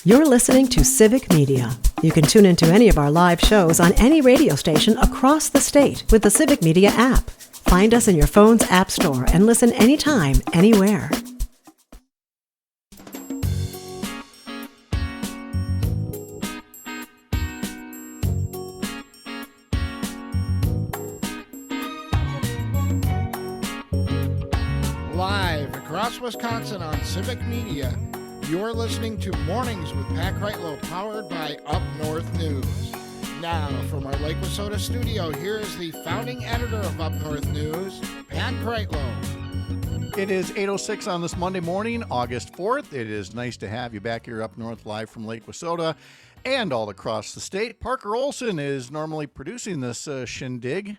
You're listening to Civic Media. You can tune into any of our live shows on any radio station across the state with the Civic Media app. Find us in your phone's app store and listen anytime, anywhere. Live across Wisconsin on Civic Media, you're listening to Mornings with Pat Kreitlow, powered by Up North News. Now, from our Lake Wissota studio, here is the founding editor of Up North News, Pat Kreitlow. It is 8:06 on this Monday morning, August 4th. It is nice to have you back here up north, live from Lake Wissota and all across the state. Parker Olson is normally producing this shindig.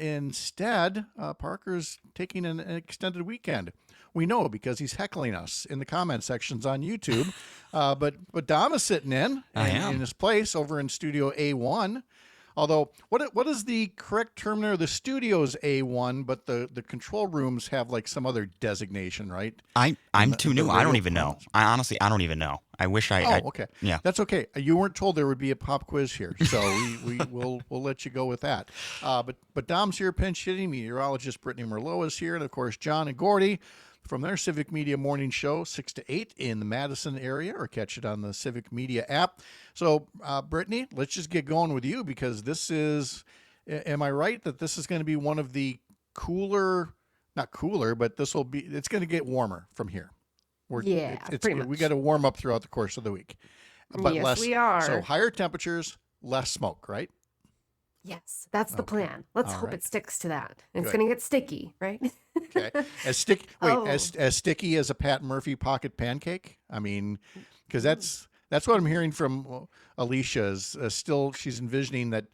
Instead, Parker's taking an extended weekend. We know because he's heckling us in the comment sections on YouTube. But Dom is sitting in his place over in Studio A1. Although, what is the correct term there? The studio's A1, but the control rooms have like some other designation, right? I'm too new. I don't even know. I don't even know. I wish I. Okay. Yeah. That's okay. You weren't told there would be a pop quiz here, so we'll let you go with that. But Dom's here, pinch hitting. Meteorologist Brittany Merlot is here, and of course John and Gordy from their Civic Media morning show, 6 to 8 in the Madison area, or catch it on the Civic Media app. So, Brittany, let's just get going with you because this is, am I right that this is going to be one of the not cooler, but it's going to get warmer from here. Pretty much. We got to warm up throughout the course of the week. But yes, we are. So higher temperatures, less smoke, right? Yes, that's the plan. Let's hope it sticks to that. It's going to get sticky, right? Okay. As sticky as a Pat Murphy pocket pancake? I mean, because that's what I'm hearing from Alicia is she's envisioning that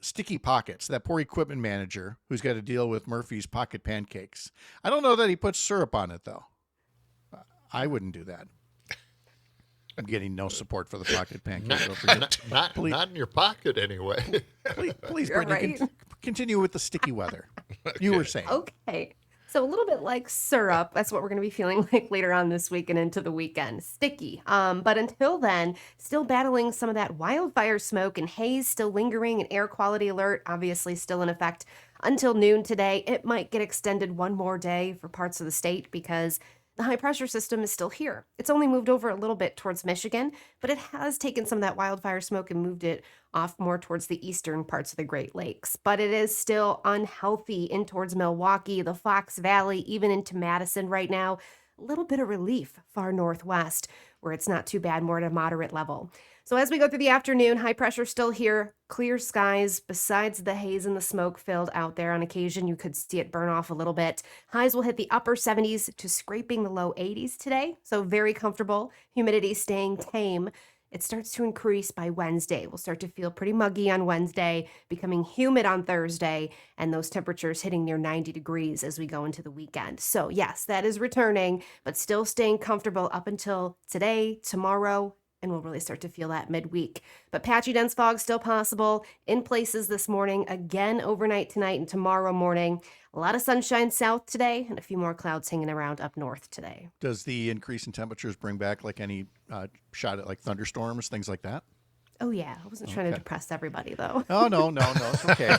sticky pockets, that poor equipment manager who's got to deal with Murphy's pocket pancakes. I don't know that he puts syrup on it, though. I wouldn't do that. I'm getting no support for the pocket pancake. Not in your pocket, anyway. Please Brittany, continue with the sticky weather. Okay. You were saying. Okay. So a little bit like syrup, that's what we're going to be feeling like later on this week and into the weekend. Sticky. But until then, still battling some of that wildfire smoke and haze still lingering, and air quality alert obviously still in effect until noon today. It might get extended one more day for parts of the state because the high pressure system is still here. It's only moved over a little bit towards Michigan, but it has taken some of that wildfire smoke and moved it off more towards the eastern parts of the Great Lakes. But it is still unhealthy in towards Milwaukee, the Fox Valley, even into Madison right now. A little bit of relief far northwest where it's not too bad, more at a moderate level. So as we go through the afternoon, high pressure still here, clear skies. Besides the haze and the smoke filled out there, on occasion you could see it burn off a little bit. Highs will hit the upper 70s to scraping the low 80s today, so very comfortable. Humidity staying tame. It starts to increase by Wednesday. We'll start to feel pretty muggy on Wednesday, becoming humid on Thursday, and those temperatures hitting near 90 degrees as we go into the weekend. So yes, that is returning, but still staying comfortable up until today, tomorrow, and we'll really start to feel that midweek. But patchy dense fog still possible in places this morning, again overnight tonight and tomorrow morning. A lot of sunshine south today and a few more clouds hanging around up north today. Does the increase in temperatures bring back like any shot at like thunderstorms, things like that? Oh, yeah. I wasn't trying to depress everybody, though. Oh, no. It's okay.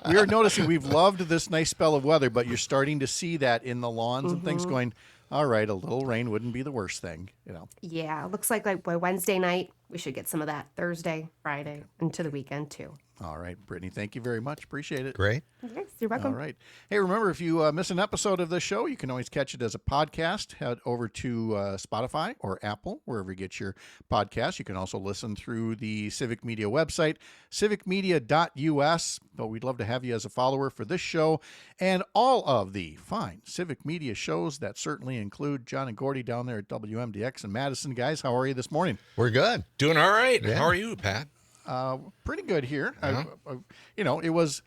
We are noticing we've loved this nice spell of weather, but you're starting to see that in the lawns and things going, all right, a little rain wouldn't be the worst thing, you know. Yeah, it looks like by Wednesday night, we should get some of that Thursday, Friday, into the weekend, too. All right, Brittany, thank you very much. Appreciate it. Great. Yes, you're welcome. All right. Hey, remember, if you miss an episode of the show, you can always catch it as a podcast. Head over to Spotify or Apple, wherever you get your podcasts. You can also listen through the Civic Media website, civicmedia.us. But we'd love to have you as a follower for this show and all of the fine Civic Media shows that certainly include John and Gordy down there at WMDX in Madison. Guys, how are you this morning? We're good. Doing all right. Yeah. How are you, Pat? Pretty good here. Uh-huh. It was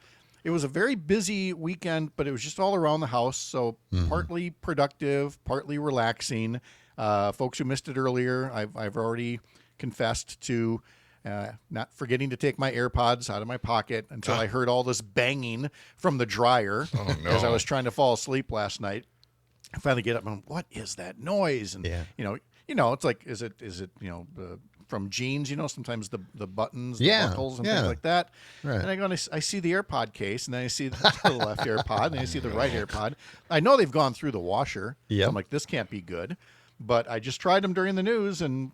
a very busy weekend, but it was just all around the house. So partly productive, partly relaxing. Folks who missed it earlier, I've already confessed to not forgetting to take my AirPods out of my pocket until I heard all this banging from the dryer as I was trying to fall asleep last night. I finally get up and what is that noise? And you it's like, is it from jeans, sometimes the buttons, the Yeah, buckles and yeah. things like that. Right. And I go and I see the AirPod case, and then I see the left AirPod, and I see the right AirPod. I know they've gone through the washer. Yep. I'm like, this can't be good. But I just tried them during the news, and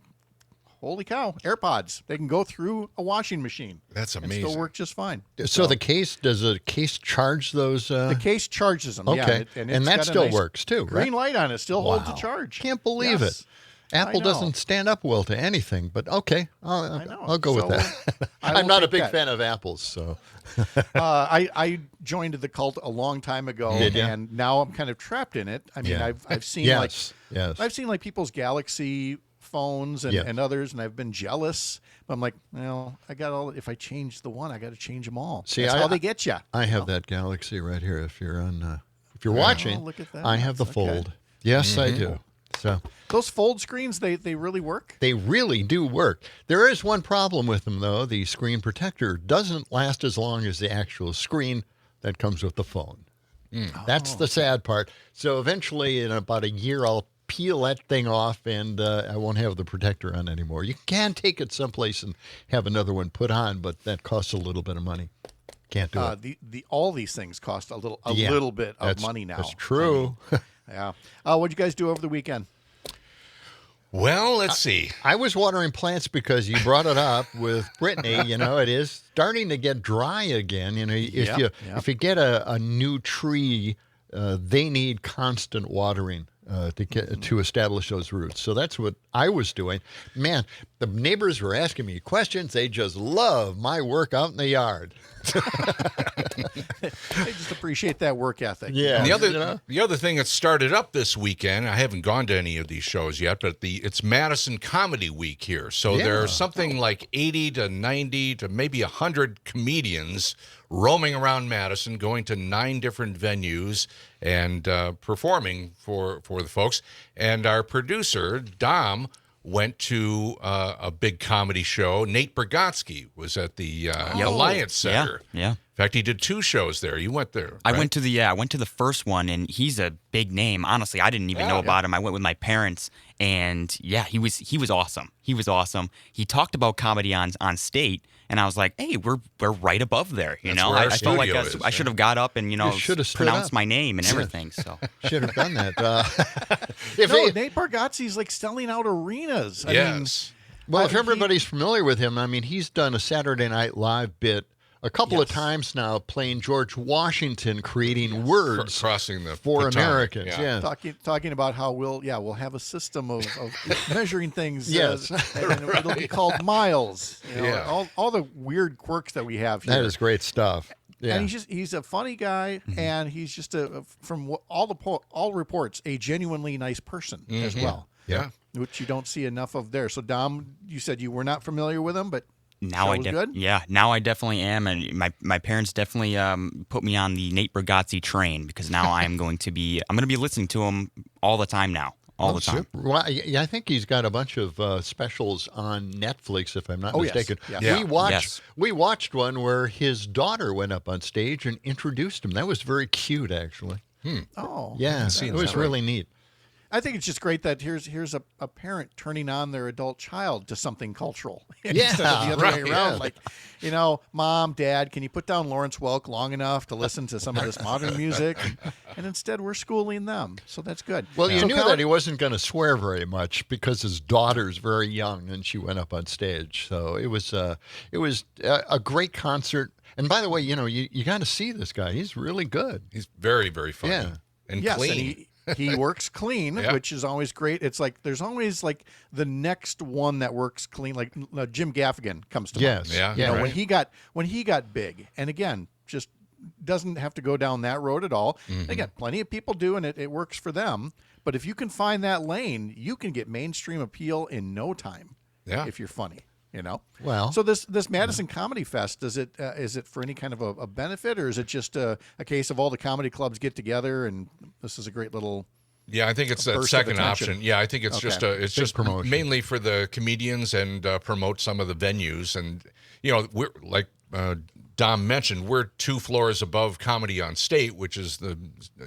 holy cow, AirPods. They can go through a washing machine. That's and amazing. still work just fine. So does the case charge those? The case charges them. Okay. Yeah, And it's that got a still nice works too, right? Green light on it still holds Wow. a charge. Can't believe Yes. it. Apple I know. doesn't stand up well to anything, but okay, I know. I'll go with So, that. I will I'm not a take big that. fan of apples, so I joined the cult a long time ago, Did ya? and now I'm kind of trapped in it. I mean, Yeah. I've seen yes. I've seen like people's Galaxy phones and, Yes. and others, and I've been jealous. But I'm like, if I change the one, I got to change them all. See, That's how they get you. I have that Galaxy right here. If you're watching, look at that. I have the Okay. Fold. Yes, I do. So Those fold screens, they really work. they really do work. There is one problem with them, though. The screen protector doesn't last as long as the actual screen that comes with the phone. That's the sad part. So eventually, in about a year, I'll peel that thing off, and I won't have the protector on anymore. You can take it someplace and have another one put on, but that costs a little bit of money. Can't do it. All these things cost a little Yeah. little bit of That's- money now. That's true. Yeah. What'd you guys do over the weekend? Well, let's see. I was watering plants because you brought it up with Brittany. It is starting to get dry again. If you get a new tree, they need constant watering to establish those roots. So that's what I was doing. Man, the neighbors were asking me questions. They just love my work out in the yard. I just appreciate that work ethic. Yeah. The other thing that started up this weekend, I haven't gone to any of these shows yet, but it's Madison Comedy Week here. So Yeah. there are something like 80 to 90 to maybe 100 comedians roaming around Madison, going to 9 different venues and performing for the folks. And our producer, Dom, went to a big comedy show. Nate Bargatze was at the Alliance Center. Yeah. In fact, he did 2 shows there. You went there. I right? went to the first one, and he's a big name. Honestly, I didn't even know about him. I went with my parents, and yeah, he was awesome. He was awesome. He talked about comedy on state, and I was like, hey, we're right above there. That's where our I felt like studio is, I should have got up and should have stood pronounced up. my name and everything. So Should have done that. Nate Bargatze's like selling out arenas. I mean, Yes. Well, if he- everybody's familiar with him, I mean, he's done a Saturday Night Live bit a couple of times now, playing George Washington, creating words Crossing the for Potomac, Americans. yeah. Yeah. talking about how we'll have a system of measuring things. Yes. And it'll be called miles. Yeah. All the weird quirks that we have here. That is great stuff. Yeah. And he's a funny guy, and he's just from all reports, a genuinely nice person as well. Yeah. Which you don't see enough of there. So Dom, you said you were not familiar with him, but now show I was good? now I definitely am, and my parents definitely put me on the Nate Bargatze train, because now I'm going to be listening to him all the time now. All the time. Super. Well, I think he's got a bunch of specials on Netflix, if I'm not Oh, yes. mistaken. Yes. Yeah. We watched one where his daughter went up on stage and introduced him. That was very cute, actually. Oh, Yeah, seen it was that. really neat. I think it's just great that here's a parent turning on their adult child to something cultural Yeah, instead of the other right, way around. yeah. Like, Mom, Dad, can you put down Lawrence Welk long enough to listen to some of this modern music? And instead, we're schooling them, so that's good. Well, you So knew Colin- that he wasn't going to swear very much because his daughter's very young and she went up on stage. So it was a great concert. And by the way, you got to see this guy. He's really good. He's very, very funny. Yeah. And Yes, clean. and he works clean, Yeah. which is always great. It's like there's always like the next one that works clean. Like Jim Gaffigan comes to mind. Yes. Yeah. You know, right. when he got big, and again, just doesn't have to go down that road at all. Again, plenty of people do, and it works for them. But if you can find that lane, you can get mainstream appeal in no time. Yeah. If you're funny. Well- so this Madison Comedy Fest, is it for any kind of a benefit, or is it just a case of all the comedy clubs get together and this is a great little? Yeah, I think it's that burst of second attention. option. Yeah, I think it's Okay. just promotion. mainly for the comedians and promote some of the venues. And we're like Dom mentioned, we're 2 floors above Comedy on State, which is the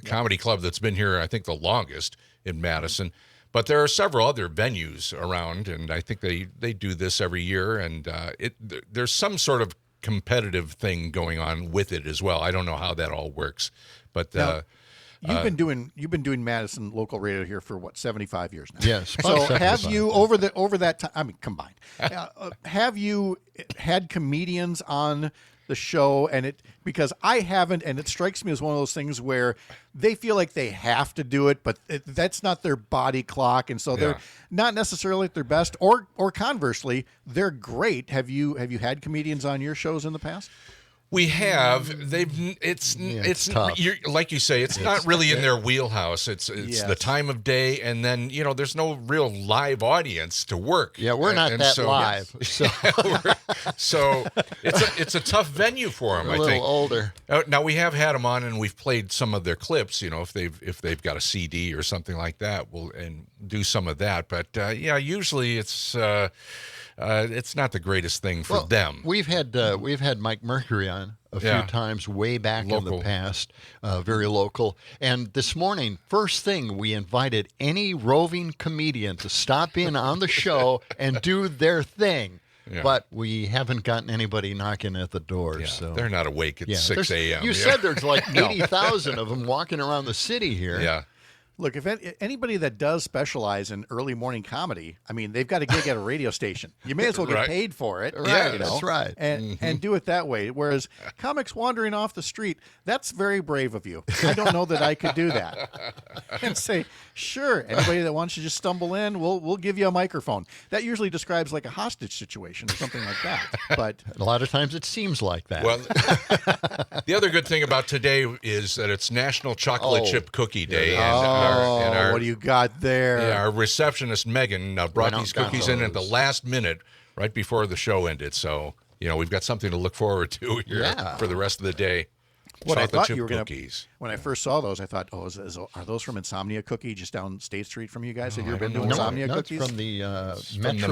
comedy club that's been here, I think, the longest in Madison. But there are several other venues around, and I think they do this every year, and there's some sort of competitive thing going on with it as well. I don't know how that all works, but Now, you've been doing Madison local radio here for what, 75 years now. Yes. So have you over that time? I mean, combined, have you had comedians on the show? And because I haven't, and it strikes me as one of those things where they feel like they have to do it, but that's not their body clock, and so they're not necessarily at their best. Or conversely, they're great. Have you had comedians on your shows in the past? We have. It's tough. like you say, it's not really in their wheelhouse. It's the time of day, and then there's no real live audience to work. Yeah, we're not that live. So so it's a tough venue for them. a little older. Now we have had them on, and we've played some of their clips. If they've got a CD or something like that, we'll do some of that. But usually it's not the greatest thing for them. We've had Mike Mercury on a few times way back in the past, very local. And this morning, first thing, we invited any roving comedian to stop in on the show and do their thing. Yeah. But we haven't gotten anybody knocking at the door. So they're not awake at 6 a.m. You said there's like 80,000 of them walking around the city here. Yeah. Look, if anybody that does specialize in early morning comedy, I mean, they've got a gig at a radio station. You may as well get paid for it. Right, that's right. And do it that way. Whereas comics wandering off the street, that's very brave of you. I don't know that I could do that. And say, sure, anybody that wants to just stumble in, we'll give you a microphone. That usually describes like a hostage situation or something like that. But a lot of times it seems like that. Well, the other good thing about today is that it's National Chocolate Chip Cookie Day. What do you got there? Yeah, our receptionist, Megan, brought these cookies in at the last minute, right before the show ended. So, we've got something to look forward to here for the rest of the day. What I thought you were going to... When I first saw those, I thought, are those from Insomnia Cookie just down State Street from you guys? Have you ever been to Insomnia Cookies? From the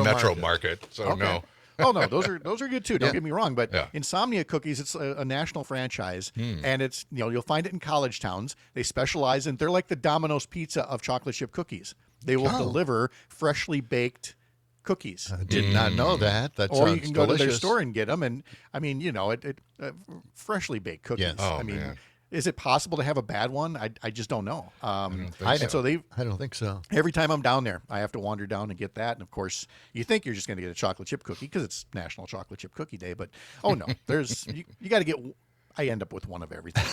Metro Market. So, no. Oh no, those are good too. Don't get me wrong, but Insomnia Cookies, it's a national franchise, and it's you'll find it in college towns. They specialize in they're like the Domino's Pizza of chocolate chip cookies. They will deliver freshly baked cookies. I did not know that. Or you can go delicious. to their store and get them, and I mean freshly baked cookies. Yes. I mean. Man. Is it possible to have a bad one? I just don't know. I don't think so. Every time I'm down there, I have to wander down and get that. And of course, you think you're just going to get a chocolate chip cookie because it's National Chocolate Chip Cookie Day. But no, there's you got to get. I end up with one of everything.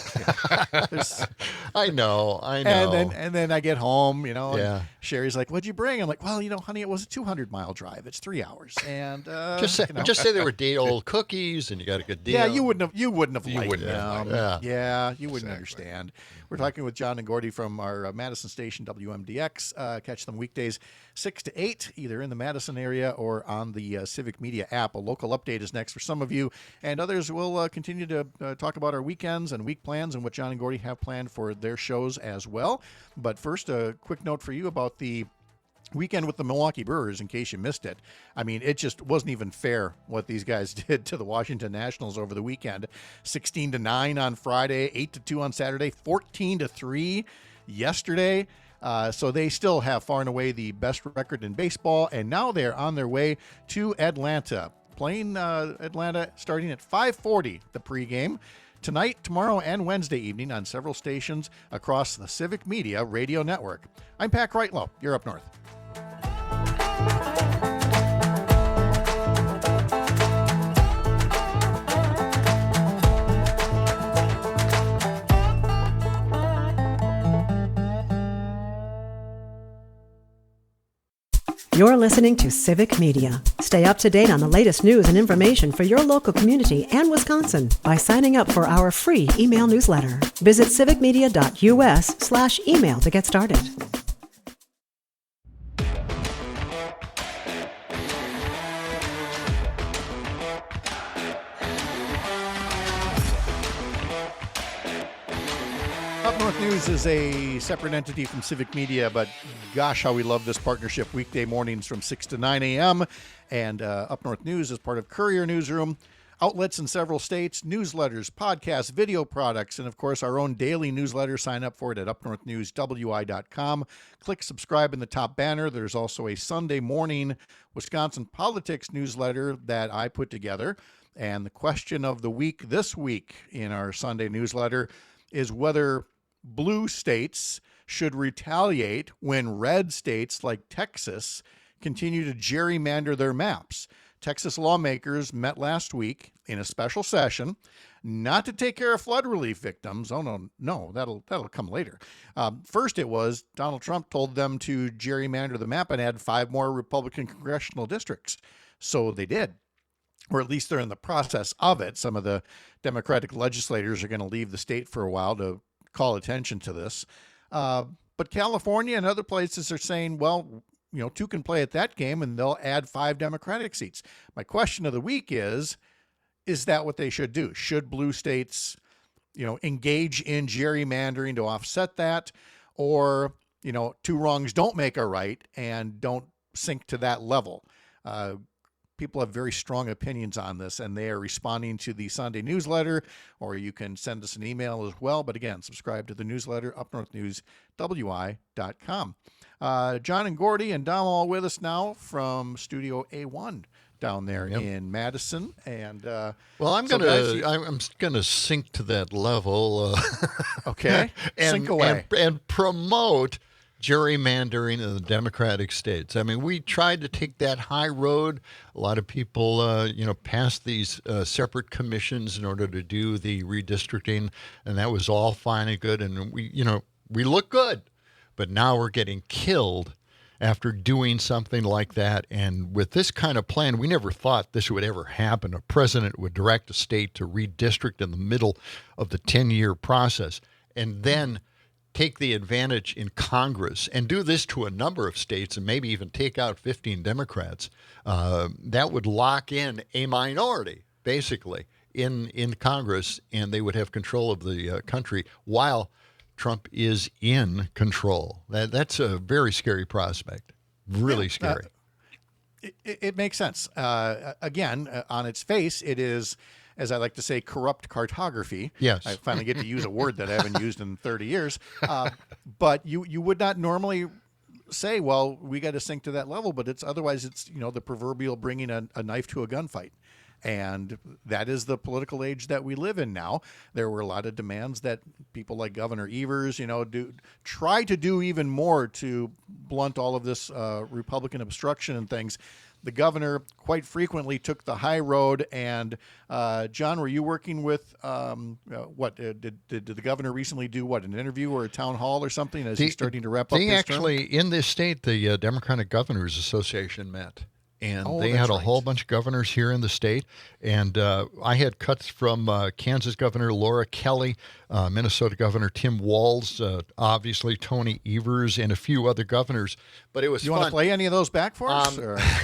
I know. And then I get home, and Sherry's like, "What'd you bring?" I'm like, "Well, honey, it was a 200-mile drive. It's 3 hours." And just say they were day-old cookies, and you got a good deal. Yeah, you wouldn't have liked them. Yeah, you wouldn't understand. We're talking with John and Gordy from our Madison station, WMDX. Catch them weekdays 6 to 8, either in the Madison area or on the Civic Media app. A local update is next for some of you, and others will continue to talk about our weekends and week plans and what John and Gordy have planned for their shows as well. But first, a quick note for you about the weekend with the Milwaukee Brewers, in case you missed it. I mean, it just wasn't even fair what these guys did to the Washington Nationals over the weekend. 16-9 on Friday, 8-2 on Saturday, 14-3 yesterday. So they still have far and away the best record in baseball, and now they're on their way to Atlanta. Playing Atlanta starting at 5:40, the pregame. Tonight, tomorrow, and Wednesday evening on several stations across the Civic Media radio network. I'm Pat Kreitlow. You're up north. You're listening to Civic Media. Stay up to date on the latest news and information for your local community and Wisconsin by signing up for our free email newsletter. Visit civicmedia.us/email to get started. Up North News is a separate entity from Civic Media, but gosh, how we love this partnership. Weekday mornings from 6 to 9 a.m. And Up North News is part of Courier Newsroom. outlets in several states, newsletters, podcasts, video products, and of course our own daily newsletter. Sign up for it at upnorthnewswi.com. Click subscribe in the top banner. There's also a Sunday morning Wisconsin politics newsletter that I put together. And the question of the week this week in our Sunday newsletter is whether blue states should retaliate when red states like Texas continue to gerrymander their maps. Texas lawmakers met last week in a special session, not to take care of flood relief victims. Oh, no, that'll come later. First, it was Donald Trump told them to gerrymander the map and add 5 more Republican congressional districts. So they did, or at least they're in the process of it. Some of the Democratic legislators are going to leave the state for a while to call attention to this. But California and other places are saying, well, 2 can play at that game and they'll add 5 Democratic seats. My question of the week is that what they should do? Should blue states, engage in gerrymandering to offset that? Or, 2 wrongs don't make a right and don't sink to that level? People have very strong opinions on this, and they are responding to the Sunday newsletter, or you can send us an email as well. But again, subscribe to the newsletter, upnorthnewswi.com. John and Gordy and Dom all with us now from Studio A1 down there in Madison. And well, I'm gonna sink to that level. Okay, sink away and promote gerrymandering in the Democratic states. I mean, we tried to take that high road. A lot of people, passed these separate commissions in order to do the redistricting, and that was all fine and good. And we look good, but now we're getting killed after doing something like that. And with this kind of plan, we never thought this would ever happen. A president would direct a state to redistrict in the middle of the 10-year process, and then take the advantage in Congress and do this to a number of states and maybe even take out 15 Democrats. That would lock in a minority, basically, in Congress, and they would have control of the country while Trump is in control. That's a very scary prospect, really scary. It makes sense. Again, on its face, it is, as I like to say, corrupt cartography. Yes. I finally get to use a word that I haven't used in 30 years. But you would not normally say, well, we got to sink to that level, but otherwise it's the proverbial bringing a knife to a gunfight. And that is the political age that we live in now. There were a lot of demands that people like Governor Evers, try to do even more to blunt all of this Republican obstruction and things. The governor quite frequently took the high road. And John, were you working with what did the governor recently do? What, an interview or a town hall or something as he's starting to wrap up his term? In this state, the Democratic Governors Association met. And they had a whole bunch of governors here in the state. And I had cuts from Kansas Governor Laura Kelly, Minnesota Governor Tim Walz, obviously Tony Evers, and a few other governors. But it was fun. You want to play any of those back for us?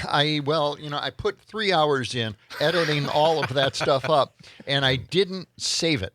I put 3 hours in editing all of that stuff up, and I didn't save it.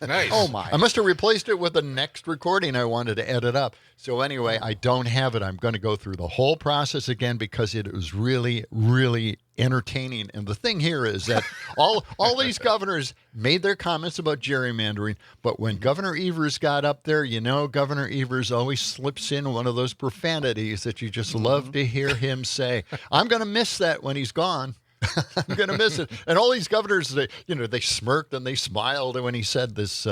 Nice. Oh, my. I must have replaced it with the next recording I wanted to edit up. So anyway, I don't have it. I'm going to go through the whole process again because it was really, really entertaining. And the thing here is that all these governors made their comments about gerrymandering, but when Governor Evers got up there, Governor Evers always slips in one of those profanities that you just love to hear him say. I'm going to miss that when he's gone. I'm going to miss it. And all these governors, they smirked and they smiled when he said this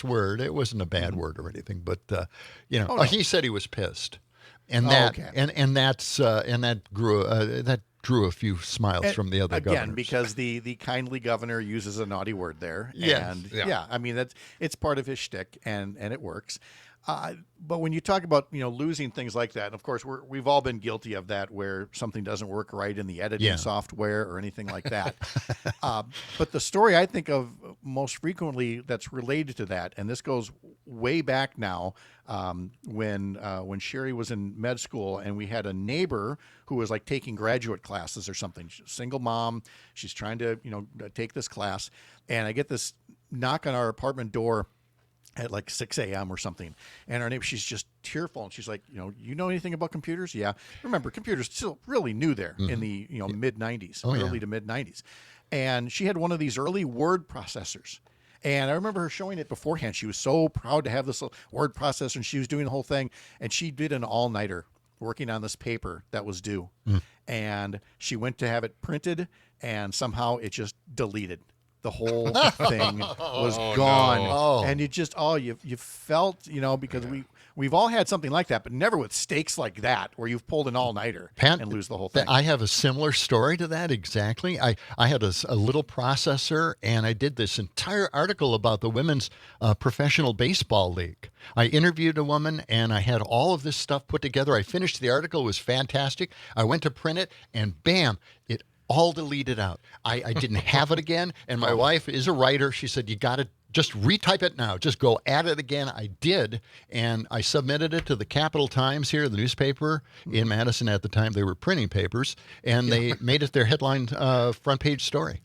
word. It wasn't a bad word or anything, but he said he was pissed, and that drew a few smiles from the other governors. Again, because the kindly governor uses a naughty word there. Yes. And I mean it's part of his shtick, and it works. But when you talk about losing things like that, and of course we've all been guilty of that, where something doesn't work right in the editing software or anything like that. But the story I think of most frequently that's related to that, and this goes way back now, when Sherry was in med school, and we had a neighbor who was like taking graduate classes or something. She's a single mom. She's trying to take this class, and I get this knock on our apartment door at like 6 a.m. or something. And our neighbor, she's just tearful. And she's like, you know anything about computers? Yeah. Remember, computers still really new there in the mid 90s, early to mid 90s. and she had one of these early word processors. And I remember her showing it beforehand. She was so proud to have this word processor, and she was doing the whole thing. And she did an all-nighter working on this paper that was due. And she went to have it printed, and somehow it just deleted. The whole thing was gone. No. And you just, you felt, because we've all had something like that, but never with stakes like that, where you've pulled an all-nighter and lose the whole thing. I have a similar story to that exactly. I had a little processor, and I did this entire article about the Women's Professional Baseball League. I interviewed a woman, and I had all of this stuff put together. I finished the article. It was fantastic. I went to print it, and bam, it all deleted out. I didn't have it again. And my wife is a writer. She said, you got to just retype it now. Just go at it again. I did. And I submitted it to the Capital Times here, the newspaper in Madison at the time. They were printing papers. And they made it their headline front page story.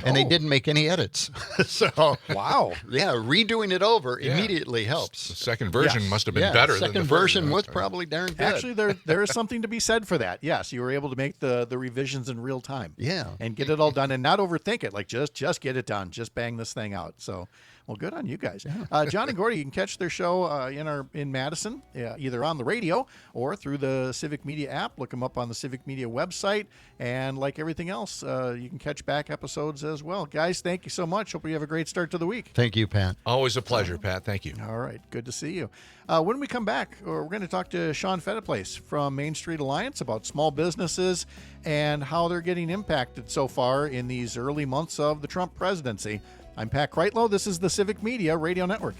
And they didn't make any edits. So, wow. Yeah, redoing it over immediately helps. The second version must have been better than the second first. version was probably darn good. Actually, there is something to be said for that. Yes, you were able to make the revisions in real time. Yeah. And get it all done and not overthink it. Like, just get it done. Just bang this thing out. So, well, good on you guys. John and Gordy, you can catch their show in Madison, either on the radio or through the Civic Media app. Look them up on the Civic Media website. And like everything else, you can catch back episodes as well. Guys, thank you so much. Hope you have a great start to the week. Thank you, Pat. Always a pleasure, Pat. Thank you. All right. Good to see you. When we come back, we're going to talk to Shawn Phetteplace from Main Street Alliance about small businesses and how they're getting impacted so far in these early months of the Trump presidency. I'm Pat Kreitlow. This is the Civic Media Radio Network.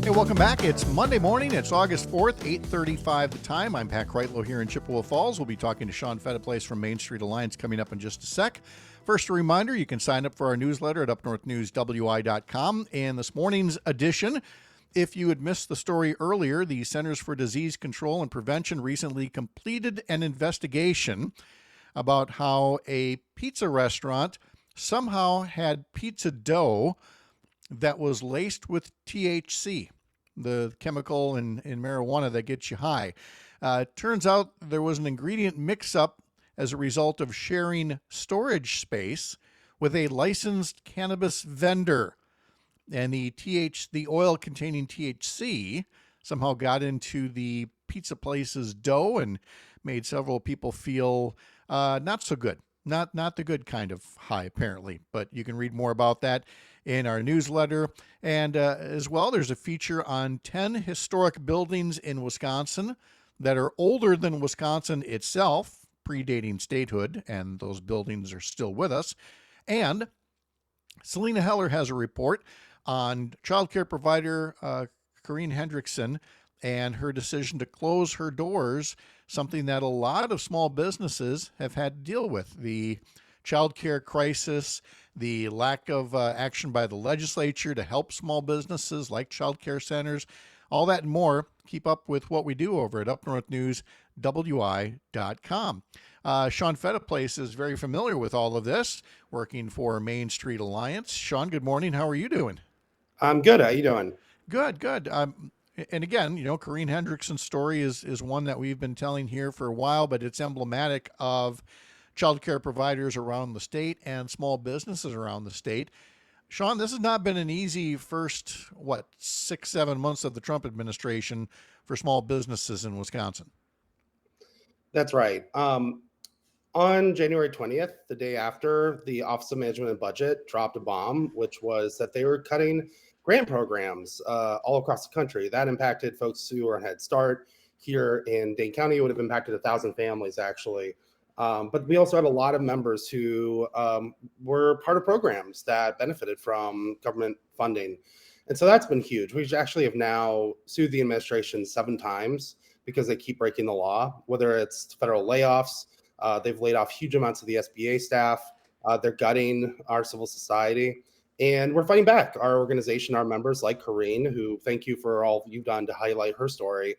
Hey, welcome back. It's Monday morning. It's August 4th, 8:35 the time. I'm Pat Kreitlow here in Chippewa Falls. We'll be talking to Shawn Phetteplace from Main Street Alliance coming up in just a sec. First, a reminder, you can sign up for our newsletter at upnorthnewswi.com. And this morning's edition, if you had missed the story earlier, the Centers for Disease Control and Prevention recently completed an investigation about how a pizza restaurant somehow had pizza dough that was laced with THC, the chemical in marijuana that gets you high. Turns out there was an ingredient mix-up as a result of sharing storage space with a licensed cannabis vendor. And the oil containing THC somehow got into the pizza place's dough and made several people feel not so good. Not the good kind of high, apparently. But you can read more about that in our newsletter. And as well, there's a feature on 10 historic buildings in Wisconsin that are older than Wisconsin itself, predating statehood, and those buildings are still with us. And Selena Heller has a report on childcare provider Corrine Hendrickson and her decision to close her doors, something that a lot of small businesses have had to deal with. The childcare crisis, the lack of action by the legislature to help small businesses like childcare centers, all that and more. Keep up with what we do over at upnorthnewswi.com. Shawn Phetteplace is very familiar with all of this, working for Main Street Alliance. Shawn, good morning. How are you doing? I'm good. How you doing? Good. And again, Corrine Hendrickson's story is one that we've been telling here for a while, but it's emblematic of childcare providers around the state and small businesses around the state. Shawn, this has not been an easy first, 6-7 months of the Trump administration for small businesses in Wisconsin. That's right. On January 20th, the day after, the Office of Management and Budget dropped a bomb, which was that they were cutting grant programs all across the country. That impacted folks who were on Head Start. Here in Dane County, it would have impacted 1,000 families, actually. But we also had a lot of members who were part of programs that benefited from government funding. And so that's been huge. We actually have now sued the administration 7 times because they keep breaking the law, whether it's federal layoffs. They've laid off huge amounts of the SBA staff. They're gutting our civil society. And we're fighting back. Our organization, our members like Corrine, who thank you for all you've done to highlight her story,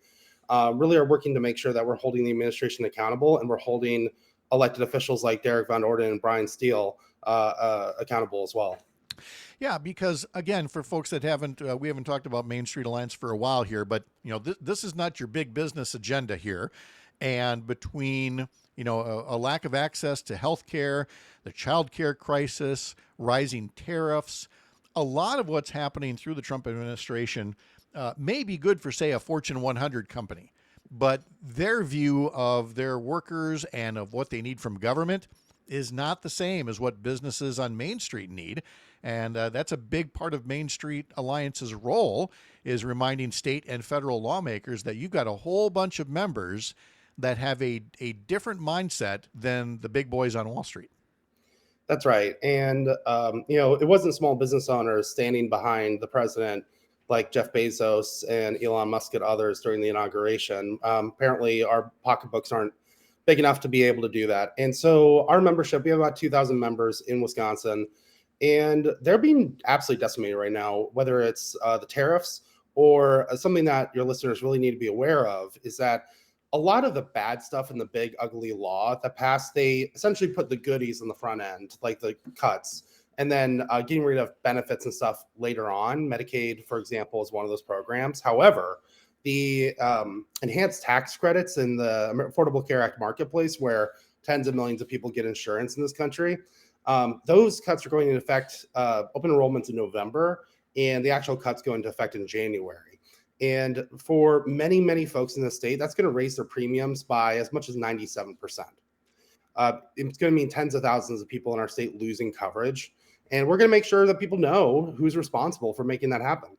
really are working to make sure that we're holding the administration accountable, and we're holding elected officials like Derek Van Orden and Brian Steele accountable as well. Yeah, because again, for folks that we haven't talked about Main Street Alliance for a while here, but this is not your big business agenda here. And between a lack of access to health care, the childcare crisis, rising tariffs, a lot of what's happening through the Trump administration may be good for, say, a Fortune 100 company, but their view of their workers and of what they need from government is not the same as what businesses on Main Street need. And that's a big part of Main Street Alliance's role, is reminding state and federal lawmakers that you've got a whole bunch of members that have a different mindset than the big boys on Wall Street. That's right. And, it wasn't small business owners standing behind the president like Jeff Bezos and Elon Musk and others during the inauguration. Apparently, our pocketbooks aren't big enough to be able to do that. And so our membership, we have about 2,000 members in Wisconsin, and they're being absolutely decimated right now, whether it's the tariffs or something that your listeners really need to be aware of is that a lot of the bad stuff in the big ugly law that passed, they essentially put the goodies on the front end, like the cuts, and then getting rid of benefits and stuff later on. Medicaid, for example, is one of those programs. However, the enhanced tax credits in the Affordable Care Act marketplace, where tens of millions of people get insurance in this country, those cuts are going into effect, open enrollments in November, and the actual cuts go into effect in January. And for many, many folks in the state, that's going to raise their premiums by as much as 97%. It's going to mean tens of thousands of people in our state losing coverage. And we're going to make sure that people know who's responsible for making that happen.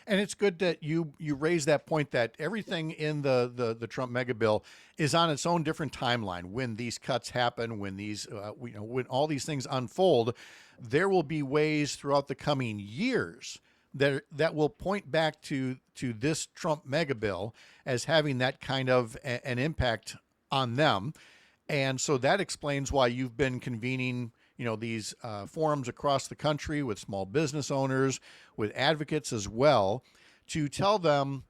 And it's good that you raise that point, that everything in the Trump mega bill is on its own different timeline. When these cuts happen, when these when all these things unfold, there will be ways throughout the coming years that will point back to this Trump mega bill as having that kind of an impact on them. And so that explains why you've been convening these forums across the country with small business owners, with advocates as well, to tell them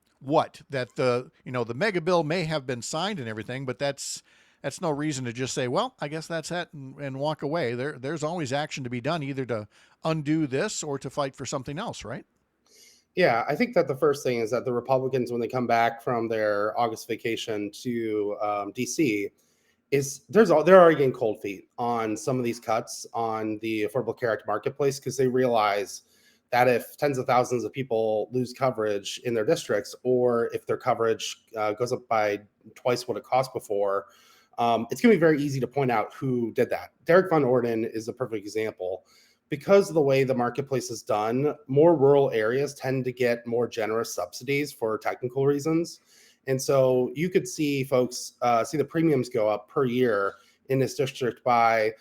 that the mega bill may have been signed and everything, but that's no reason to just say, well, I guess that's it, and walk away. There's always action to be done, either to undo this or to fight for something else, right? Yeah, I think that the first thing is that the Republicans, when they come back from their August vacation to DC, they're already getting cold feet on some of these cuts on the Affordable Care Act marketplace, because they realize that if tens of thousands of people lose coverage in their districts, or if their coverage goes up by twice what it cost before, it's going to be very easy to point out who did that. Derek Van Orden is a perfect example. Because of the way the marketplace is done, more rural areas tend to get more generous subsidies for technical reasons. And so you could see folks see the premiums go up per year in this district by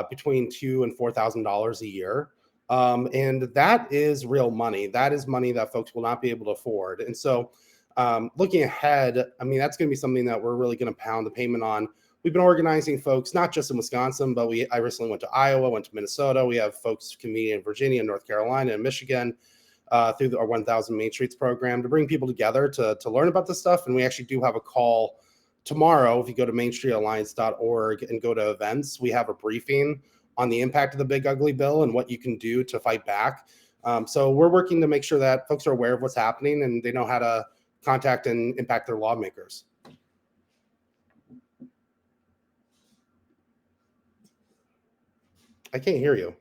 between $2,000 and $4,000 a year. And that is real money. That is money that folks will not be able to afford. And so looking ahead, I mean, that's going to be something that we're really going to pound the pavement on. We've been organizing folks, not just in Wisconsin, but I recently went to Iowa, went to Minnesota. We have folks convening in Virginia, North Carolina, and Michigan through our 1,000 Main Streets program to bring people together to learn about this stuff. And we actually do have a call tomorrow. If you go to mainstreetalliance.org and go to events, we have a briefing on the impact of the big ugly bill and what you can do to fight back. So we're working to make sure that folks are aware of what's happening and they know how to contact and impact their lawmakers. I can't hear you.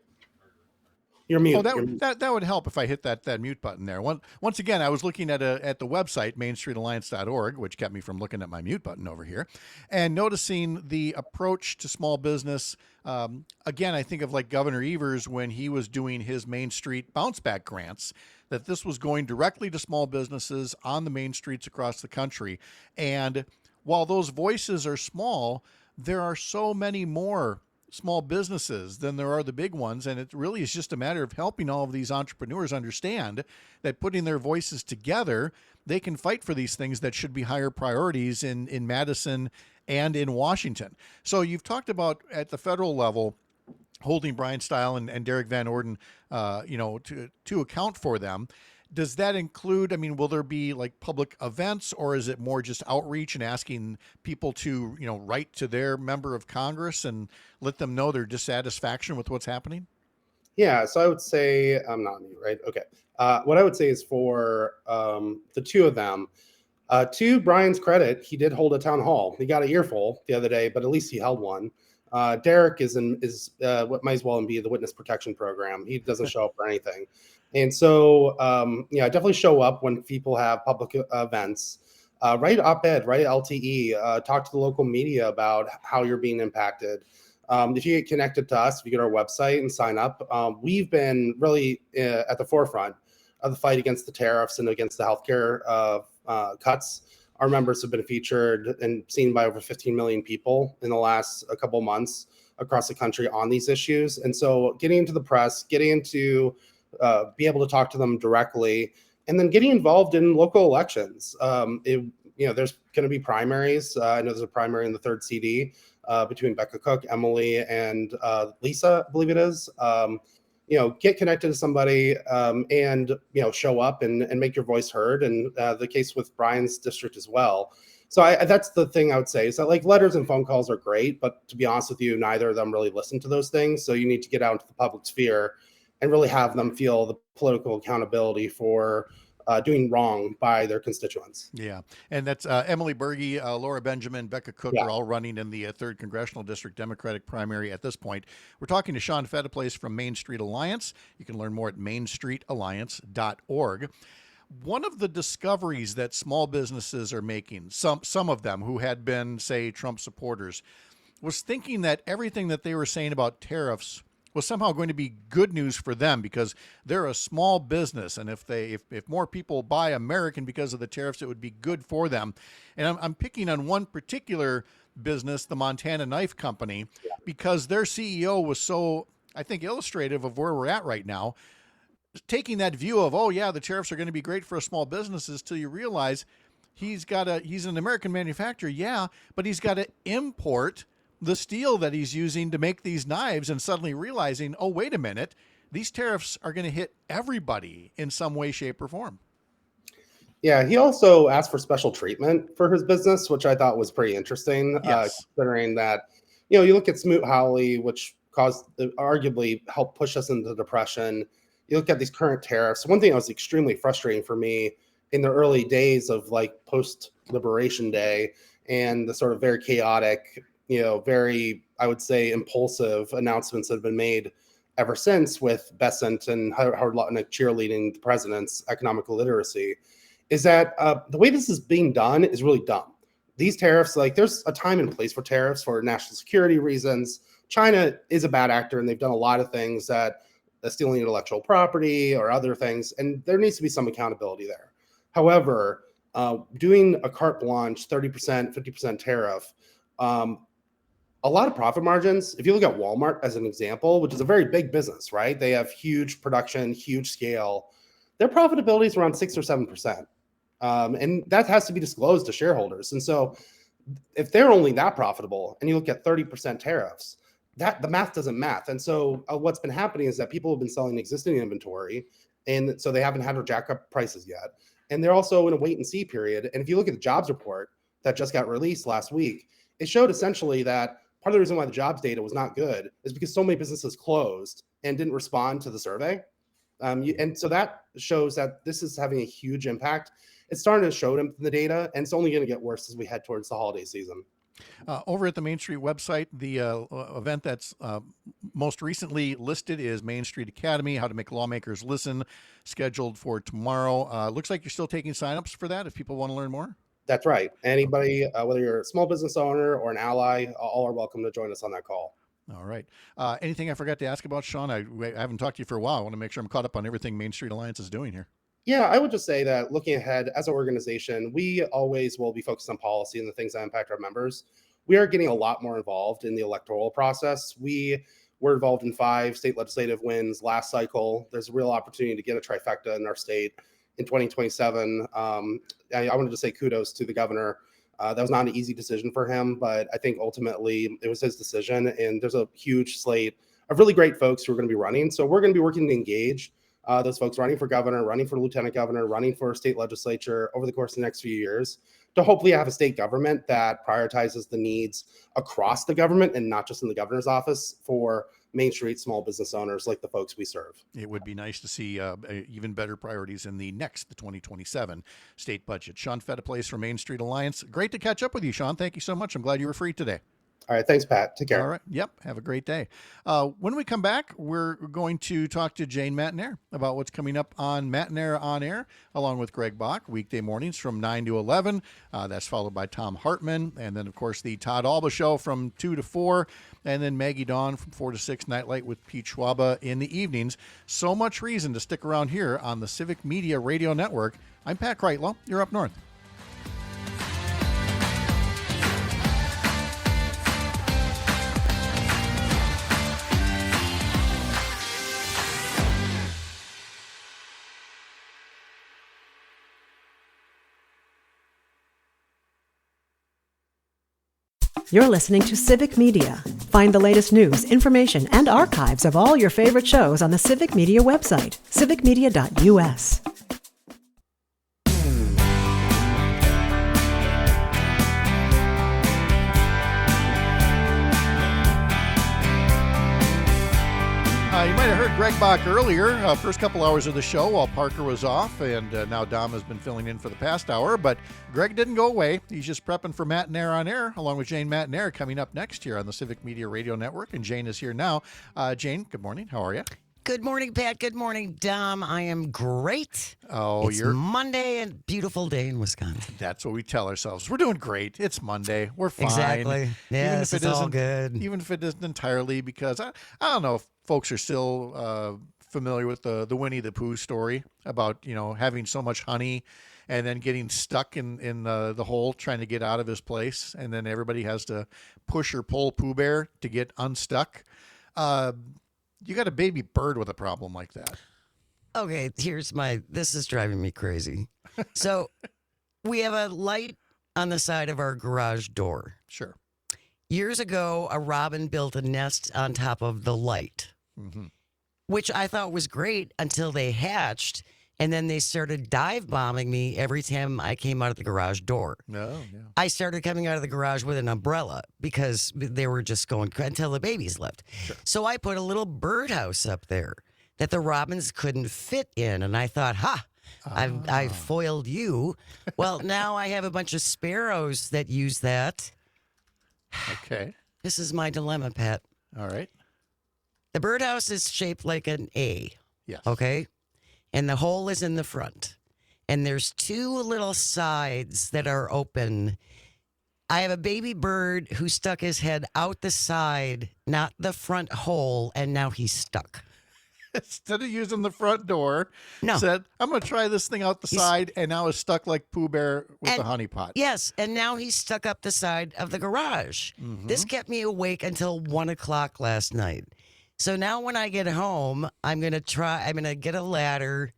You're mute. Oh, that would help if I hit that mute button there. Once again, I was looking at the website, mainstreetalliance.org, which kept me from looking at my mute button over here, and noticing the approach to small business. Again, I think of like Governor Evers when he was doing his Main Street bounce back grants, that this was going directly to small businesses on the main streets across the country. And while those voices are small, there are so many more small businesses than there are the big ones. And it really is just a matter of helping all of these entrepreneurs understand that putting their voices together, they can fight for these things that should be higher priorities in Madison and in Washington. So you've talked about at the federal level holding Brian Style and Derek Van Orden, to account for them. Does that include, I mean, will there be like public events, or is it more just outreach and asking people to, write to their member of Congress and let them know their dissatisfaction with what's happening? Yeah, so I would say I'm not me, right? Okay. What I would say is for the two of them, to Brian's credit, he did hold a town hall. He got an earful the other day, but at least he held one. Derek is what might as well be the witness protection program. He doesn't show up for anything. And so, definitely show up when people have public events. Write op-ed, write LTE, talk to the local media about how you're being impacted. If you get connected to us, if you get our website and sign up, we've been really at the forefront of the fight against the tariffs and against the healthcare cuts. Our members have been featured and seen by over 15 million people in the last couple months across the country on these issues. And so getting into the press, getting into be able to talk to them directly, and then getting involved in local elections. There's going to be primaries. I know there's a primary in the 3rd CD between Becca Cook, Emily, and Lisa, I believe it is. Get connected to somebody and show up and make your voice heard. And the case with Brian's district as well. So that's the thing I would say is that like letters and phone calls are great, but to be honest with you, neither of them really listen to those things. So you need to get out into the public sphere and really have them feel the political accountability for doing wrong by their constituents. Yeah, and that's Emily Berge, Laura Benjamin, Becca Cook are all running in the 3rd Congressional District Democratic primary at this point. We're talking to Shawn Phetteplace from Main Street Alliance. You can learn more at mainstreetalliance.org. One of the discoveries that small businesses are making, some of them who had been, say, Trump supporters, was thinking that everything that they were saying about tariffs was somehow going to be good news for them because they're a small business, and if more people buy American because of the tariffs, it would be good for them. And I'm picking on one particular business, the Montana Knife Company, because their CEO was so, I think, illustrative of where we're at right now, taking that view of, oh yeah, the tariffs are going to be great for small businesses, till you realize he's an American manufacturer, yeah, but he's got to import the steel that he's using to make these knives, and suddenly realizing, oh, wait a minute, these tariffs are going to hit everybody in some way, shape, or form. Yeah, he also asked for special treatment for his business, which I thought was pretty interesting, considering that, you look at Smoot-Hawley, which arguably helped push us into depression. You look at these current tariffs. One thing that was extremely frustrating for me in the early days of like post-Liberation Day and the sort of very chaotic, very, I would say, impulsive announcements that have been made ever since with Besant and Howard Lutnick cheerleading the president's economic literacy, is that the way this is being done is really dumb. These tariffs, like there's a time and place for tariffs for national security reasons. China is a bad actor, and they've done a lot of things that stealing intellectual property or other things, and there needs to be some accountability there. However, doing a carte blanche 30%, 50% tariff, a lot of profit margins. If you look at Walmart as an example, which is a very big business, right? They have huge production, huge scale. Their profitability is around 6 or 7%. And that has to be disclosed to shareholders. And so if they're only that profitable and you look at 30% tariffs, the math doesn't math. And so what's been happening is that people have been selling existing inventory, and so they haven't had to jack up prices yet. And they're also in a wait and see period. And if you look at the jobs report that just got released last week, it showed essentially that part of the reason why the jobs data was not good is because so many businesses closed and didn't respond to the survey. And so that shows that this is having a huge impact. It's starting to show them the data, and it's only going to get worse as we head towards the holiday season. Over at the Main Street website, the event that's most recently listed is Main Street Academy, How to Make Lawmakers Listen, scheduled for tomorrow. Looks like you're still taking signups for that if people want to learn more. That's right. Anybody, whether you're a small business owner or an ally, all are welcome to join us on that call. All right. Anything I forgot to ask about, Shawn? I haven't talked to you for a while. I want to make sure I'm caught up on everything Main Street Alliance is doing here. Yeah, I would just say that looking ahead as an organization, we always will be focused on policy and the things that impact our members. We are getting a lot more involved in the electoral process. We were involved in 5 state legislative wins last cycle. There's a real opportunity to get a trifecta in our state in 2027. I wanted to say kudos to the governor. That was not an easy decision for him, but I think ultimately it was his decision. And there's a huge slate of really great folks who are going to be running. So we're going to be working to engage those folks running for governor, running for lieutenant governor, running for state legislature over the course of the next few years to hopefully have a state government that prioritizes the needs across the government and not just in the governor's office for Main Street small business owners like the folks we serve. It would be nice to see even better priorities in the 2027 state budget. Shawn Phetteplace from Main Street Alliance. Great to catch up with you, Shawn. Thank you so much. I'm glad you were free today. All right. Thanks, Pat. Take care. All right. Yep. Have a great day. When we come back, we're going to talk to Jane Matenaer about what's coming up on Matenaer On Air, along with Greg Bach, weekday mornings from 9 to 11. That's followed by Tom Hartman. And then, of course, the Todd Alba Show from 2 to 4. And then Maggie Dawn from 4 to 6, Nightlight with Pete Schwaba in the evenings. So much reason to stick around here on the Civic Media Radio Network. I'm Pat Kreitlow. You're up north. You're listening to Civic Media. Find the latest news, information, and archives of all your favorite shows on the Civic Media website, civicmedia.us. You might have heard Greg Bach earlier, first couple hours of the show while Parker was off, and now Dom has been filling in for the past hour, but Greg didn't go away. He's just prepping for Matenaer On Air, along with Jane Matenaer, coming up next year on the Civic Media Radio Network, and Jane is here now. Jane, good morning. How are you? Good morning, Pat. Good morning, Dom. I am great. Oh, it's Monday and beautiful day in Wisconsin. That's what we tell ourselves. We're doing great. It's Monday. We're fine. Exactly. Yes, it's all good. Even if it isn't entirely, because I don't know if folks are still familiar with the Winnie the Pooh story about, having so much honey and then getting stuck in the hole trying to get out of his place. And then everybody has to push or pull Pooh Bear to get unstuck. You got a baby bird with a problem like that. Okay, this is driving me crazy. So we have a light on the side of our garage door. Sure. Years ago, a robin built a nest on top of the light, which I thought was great until they hatched, and then they started dive bombing me every time I came out of the garage door. No, yeah. I started coming out of the garage with an umbrella because they were just going until the babies left. Sure. So I put a little birdhouse up there that the robins couldn't fit in, and I thought, I've foiled you. Well, now I have a bunch of sparrows that use that. Okay. This is my dilemma, Pat. All right. The birdhouse is shaped like an A. Yes. Okay. And the hole is in the front. And there's two little sides that are open. I have a baby bird who stuck his head out the side, not the front hole, and now he's stuck. Instead of using the front door, No. said, I'm going to try this thing out the side, and now is stuck like Pooh Bear with the honey pot. Yes, and now he's stuck up the side of the garage. This kept me awake until 1 o'clock last night. So now when I get home, I'm going to get a ladder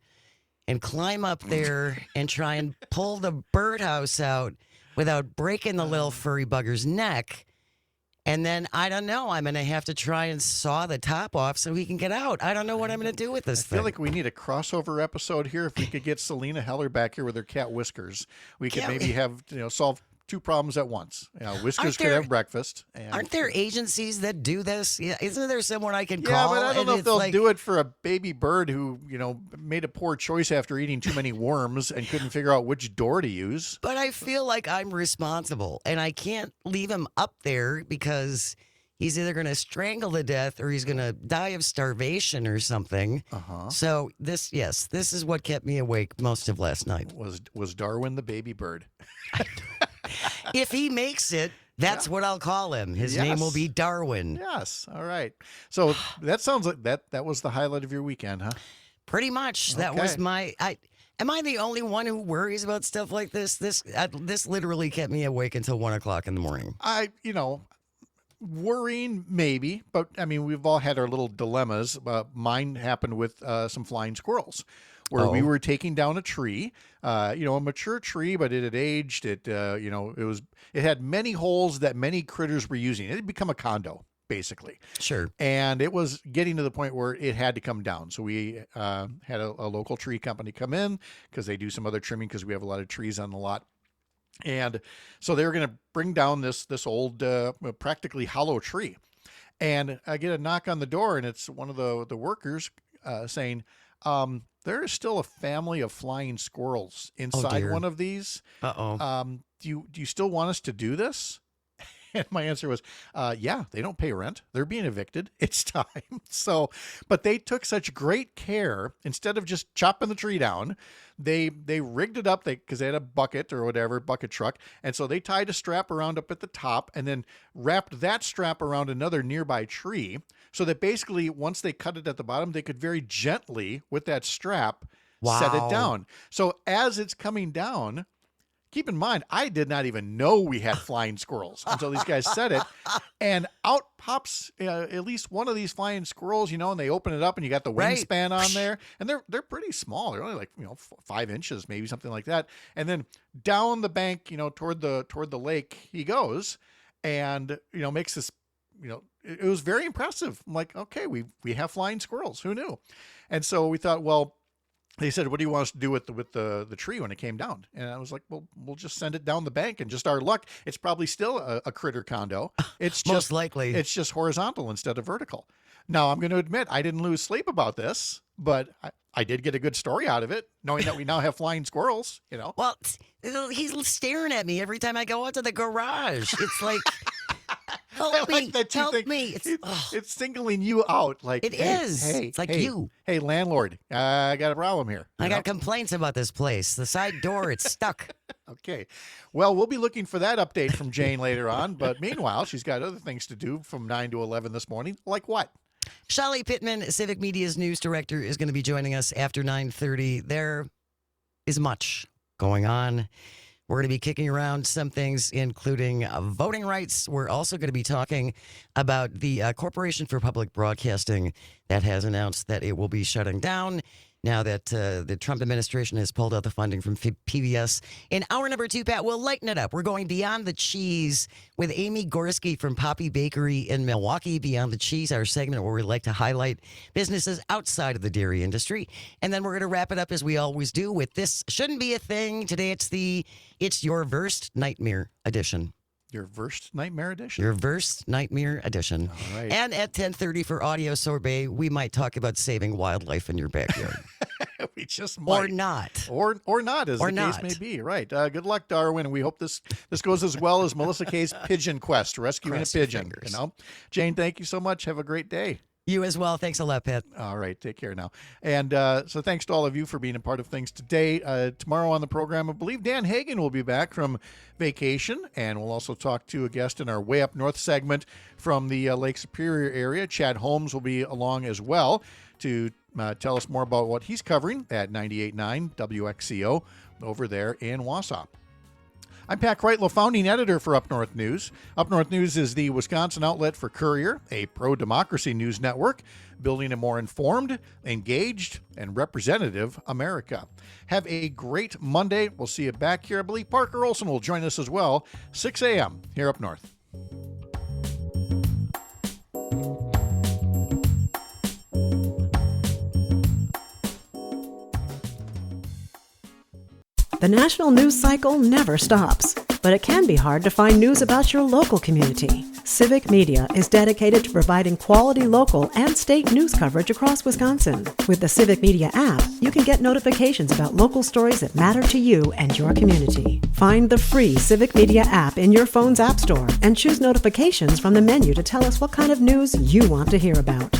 and climb up there and try and pull the birdhouse out without breaking the little furry bugger's neck. And then, I don't know, I'm going to have to try and saw the top off so he can get out. I don't know what I'm going to do with this thing. I feel like we need a crossover episode here. If we could get Selena Heller back here with her cat Whiskers, we could maybe have, solve two problems at once. Whiskers could have breakfast. Aren't there agencies that do this? Yeah, isn't there someone I can call? Yeah, but I don't know if they'll do it for a baby bird who, made a poor choice after eating too many worms and couldn't figure out which door to use. But I feel like I'm responsible, and I can't leave him up there because he's either going to strangle to death or he's going to die of starvation or something. So this is what kept me awake most of last night. Was Darwin the baby bird? If he makes it, that's what I'll call him. His name will be Darwin. Yes. All right. So that sounds like that was the highlight of your weekend, huh? Pretty much. That was my... Am I the only one who worries about stuff like this? This literally kept me awake until 1 o'clock in the morning. Worrying maybe, but I mean, we've all had our little dilemmas. Mine happened with some flying squirrels, where we were taking down a tree, a mature tree, but it had aged. It had many holes that many critters were using. It had become a condo, basically. Sure. And it was getting to the point where it had to come down. So we had a local tree company come in because they do some other trimming because we have a lot of trees on the lot. And so they were going to bring down this old, practically hollow tree. And I get a knock on the door, and it's one of the workers saying, there is still a family of flying squirrels inside one of these. Uh-oh. Do you still want us to do this? And my answer was, yeah, they don't pay rent. They're being evicted. It's time. So, but they took such great care. Instead of just chopping the tree down, they rigged it up because they had a bucket or whatever, bucket truck. And so they tied a strap around up at the top and then wrapped that strap around another nearby tree so that basically once they cut it at the bottom, they could very gently with that strap set it down. So as it's coming down, keep in mind, I did not even know we had flying squirrels until these guys said it. And out pops at least one of these flying squirrels, and they open it up and you got the wingspan on there. And they're pretty small. They're only like, 5 inches, maybe something like that. And then down the bank, toward the lake he goes and, makes this, it was very impressive. I'm like, okay, we have flying squirrels. Who knew? And so we thought, well, they said, what do you want us to do with the tree when it came down? And I was like, well, we'll just send it down the bank and just our luck. It's probably still a critter condo. It's most likely. It's just horizontal instead of vertical. Now, I'm going to admit I didn't lose sleep about this, but I did get a good story out of it, knowing that we now have flying squirrels, Well, he's staring at me every time I go out to the garage. It's like... Help me! Help me! It's singling you out. Like it is. Hey, it's like you. Hey, landlord, I got a problem here. I got complaints about this place. The side door, it's stuck. Okay. Well, we'll be looking for that update from Jane later on. But meanwhile, she's got other things to do from 9 to 11 this morning. Like what? Shelley Pittman, Civic Media's news director, is going to be joining us after 9:30. There is much going on. We're going to be kicking around some things, including voting rights. We're also going to be talking about the Corporation for Public Broadcasting that has announced that it will be shutting down now that the Trump administration has pulled out the funding from PBS. In hour number 2, Pat, we'll lighten it up. We're going Beyond the Cheese with Amy Gorski from Poppy Bakery in Milwaukee. Beyond the Cheese, our segment where we like to highlight businesses outside of the dairy industry. And then we're going to wrap it up as we always do with This Shouldn't Be a Thing. Today it's Your Worst Nightmare edition. Your Worst Nightmare edition? Your Worst Nightmare edition. All right. And at 10:30 for Audio Sorbet, we might talk about saving wildlife in your backyard. We just might. Or not. Or not, as the case may be. Right. Good luck, Darwin. And we hope this goes as well as Melissa Kay's pigeon quest, rescuing a pigeon. Jane, thank you so much. Have a great day. You as well. Thanks a lot, Pat. All right. Take care now. And so thanks to all of you for being a part of things today. Tomorrow on the program, I believe Dan Hagan will be back from vacation. And we'll also talk to a guest in our Way Up North segment from the Lake Superior area. Chad Holmes will be along as well to tell us more about what he's covering at 98.9 WXCO over there in Wausau. I'm Pat Kreitlow, founding editor for Up North News. Up North News is the Wisconsin outlet for Courier, a pro-democracy news network, building a more informed, engaged, and representative America. Have a great Monday. We'll see you back here. I believe Parker Olson will join us as well, 6 a.m. here up north. The national news cycle never stops, but it can be hard to find news about your local community. Civic Media is dedicated to providing quality local and state news coverage across Wisconsin. With the Civic Media app, you can get notifications about local stories that matter to you and your community. Find the free Civic Media app in your phone's app store and choose notifications from the menu to tell us what kind of news you want to hear about.